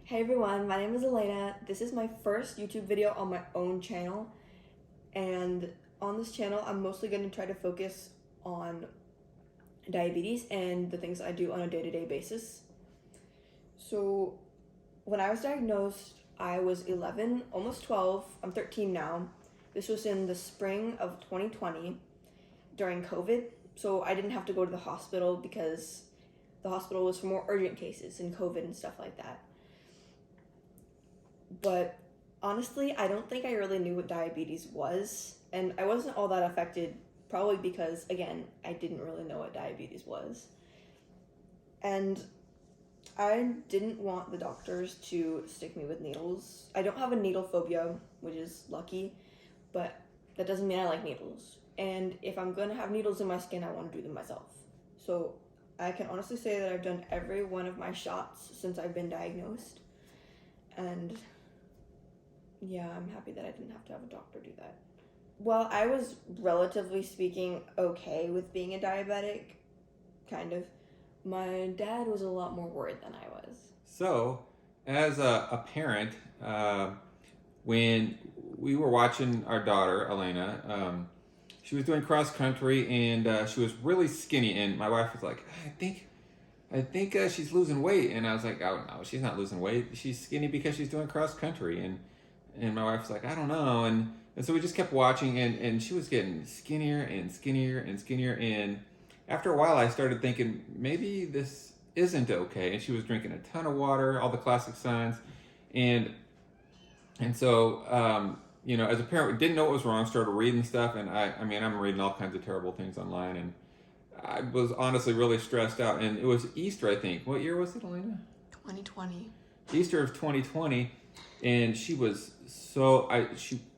Hey everyone, my name is Elena. This is my first YouTube video on my own channel, and on this channel I'm mostly going to try to focus on diabetes and the things I do on a day-to-day basis. So when I was diagnosed, I was 11, almost 12. I'm 13 now. This was in the spring of 2020 during COVID, so I didn't have to go to the hospital because the hospital was for more urgent cases and COVID and stuff like that. But honestly, I don't think I really knew what diabetes was, and I wasn't all that affected, probably because, again, I didn't really know what diabetes was. And I didn't want the doctors to stick me with needles. I don't have a needle phobia, which is lucky, but that doesn't mean I like needles. And if I'm going to have needles in my skin, I want to do them myself. So I can honestly say that I've done every one of my shots since I've been diagnosed. And yeah, I'm happy that I didn't have to have a doctor do that. Well, I was relatively speaking okay with being a diabetic, kind of. My dad was a lot more worried than I was. So, as a parent, when we were watching our daughter, Elena, she was doing cross country and she was really skinny. And my wife was like, I think she's losing weight. And I was like, oh no, she's not losing weight. She's skinny because she's doing cross country. And my wife was like, I don't know. And so we just kept watching and she was getting skinnier and skinnier and skinnier. And after a while, I started thinking, maybe this isn't okay. And she was drinking a ton of water, all the classic signs. And so, as a parent, we didn't know what was wrong, started reading stuff. And I'm reading all kinds of terrible things online. And I was honestly really stressed out. And it was Easter, I think. What year was it, Elena? 2020. Easter of 2020. And she was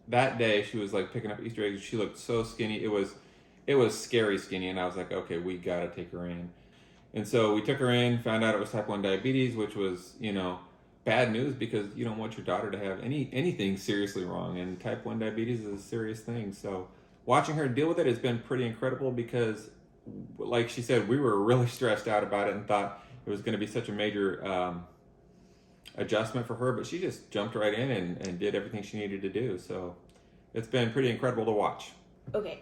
that day she was like picking up Easter eggs. She looked so skinny. It was scary skinny. And I was like, okay, we got to take her in. And so we took her in, found out it was type 1 diabetes, which was, bad news because you don't want your daughter to have anything seriously wrong. And type 1 diabetes is a serious thing. So watching her deal with it has been pretty incredible because, like she said, we were really stressed out about it and thought it was going to be such a major adjustment for her, but she just jumped right in and did everything she needed to do. So it's been pretty incredible to watch. Okay,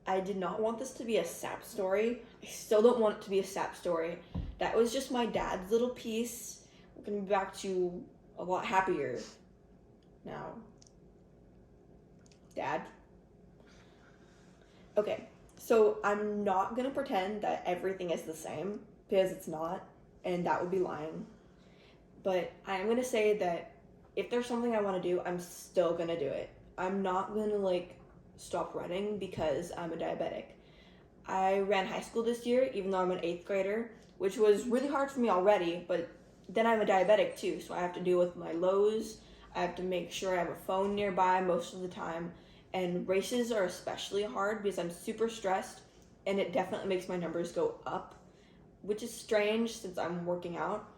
I did not want this to be a sap story. I still don't want it to be a sap story. That was just my dad's little piece. We're going to be back to a lot happier now. Dad? Okay, so I'm not going to pretend that everything is the same because it's not, and that would be lying. But I am going to say that if there's something I want to do, I'm still going to do it. I'm not going to stop running because I'm a diabetic. I ran high school this year, even though I'm an 8th grader, which was really hard for me already, but then I'm a diabetic too, so I have to deal with my lows. I have to make sure I have a phone nearby most of the time, and races are especially hard because I'm super stressed, and it definitely makes my numbers go up, which is strange since I'm working out.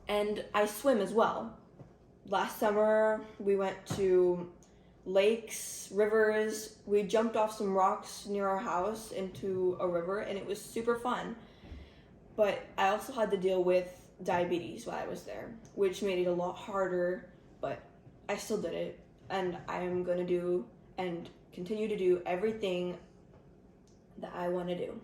And I swim as well. Last summer, we went to lakes, rivers. We jumped off some rocks near our house into a river, and it was super fun. But I also had to deal with diabetes while I was there, which made it a lot harder, but I still did it. And I am going to do and continue to do everything that I want to do.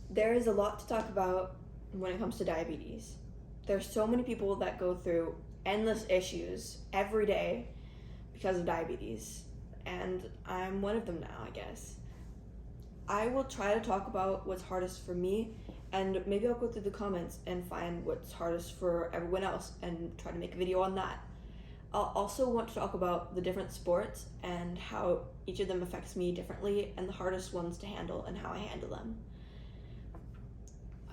There is a lot to talk about when it comes to diabetes. There's so many people that go through endless issues every day because of diabetes, and I'm one of them now, I guess. I will try to talk about what's hardest for me, and maybe I'll go through the comments and find what's hardest for everyone else and try to make a video on that. I'll also want to talk about the different sports and how each of them affects me differently and the hardest ones to handle and how I handle them.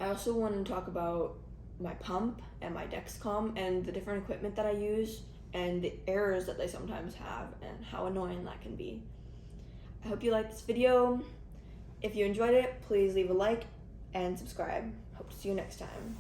I also want to talk about my pump and my Dexcom and the different equipment that I use and the errors that they sometimes have and how annoying that can be. I hope you liked this video. If you enjoyed it, please leave a like and subscribe. Hope to see you next time.